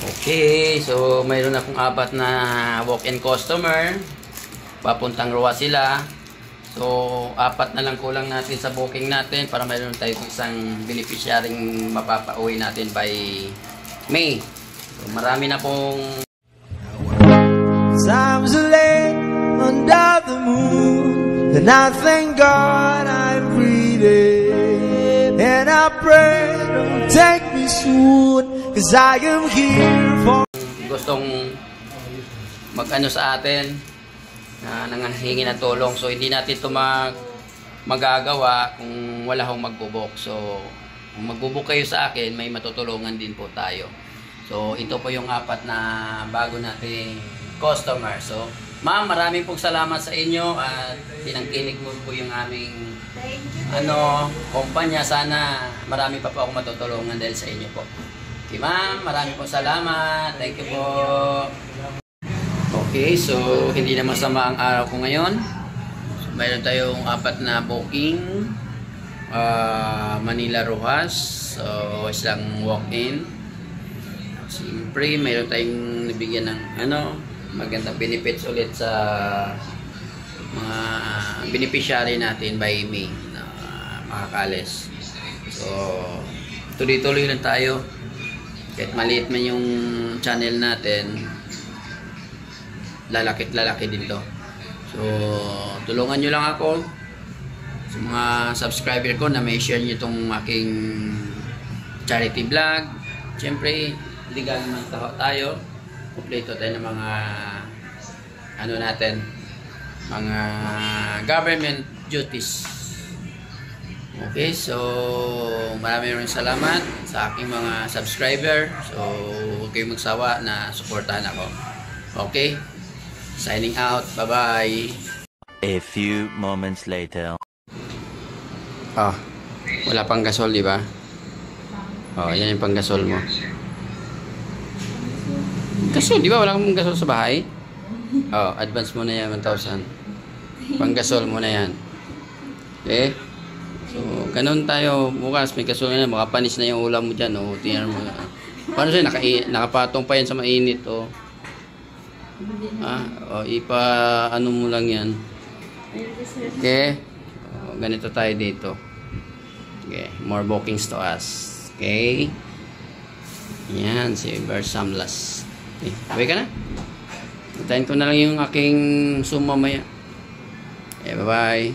Okay, so mayroon akong apat na walk-in customer. Papuntang Roa sila. So, apat na lang kulang natin sa booking natin para mayroon tayong isang beneficiaryong mapapauwi natin by May. So, marami na pong times are late under the moon, then I thank God I'm breathing, and I pray don't take me soon, cause I am here for gustong mag-ano sa atin na nanghihingi ng tulong. So hindi natin ito magagawa kung wala akong magbubok. So kung magbubok kayo sa akin, may matutulungan din po tayo. So ito po yung apat na bago nating customer. So ma'am, maraming pong salamat sa inyo at tinangkilik mo po yung aming kumpanya. Sana marami pa po ako matutulungan dahil sa inyo po. Okay ma'am, maraming pong salamat. Thank you po. Okay, so hindi na masama ang araw ko ngayon. So, mayroon tayong apat na booking. Manila Rojas. So isang walk-in. Siyempre, mayroon tayong nabigyan ng magandang benefits ulit sa mga beneficiary natin by May na makakalis. So tuloy-tuloy lang tayo. Kahit maliit man yung channel natin, lalaki din to. So tulungan nyo lang ako sa mga subscriber ko na may share nyo itong aking charity vlog. Siyempre legal naman tayo, kompleto tayo ng mga mga government duties. Okay, so maraming salamat sa aking mga subscriber. So huwag kayong magsawa na suportahan ako. Okay, signing out. Bye-bye. A few moments later. Wala pang gasol, di ba? Yan yung pang gasol mo. Gasol, di ba? Wala kang gasol sa bahay? Advance mo na yan, 1,000. Pang gasol mo na yan. Okay? So, ganun tayo. Bukas, may gasol na yan. Makapanis na yung ulam mo dyan. Tingnan mo. Paano siya? Nakapatong pa yan sa mainit. Ano mo lang yan. Okay? Ganito tayo dito. Okay. More bookings to us. Okay? Yan. Si Bersamlas. Okay. Bye ka na? Tayin ko na lang yung aking Zoom mamaya. Okay, bye-bye.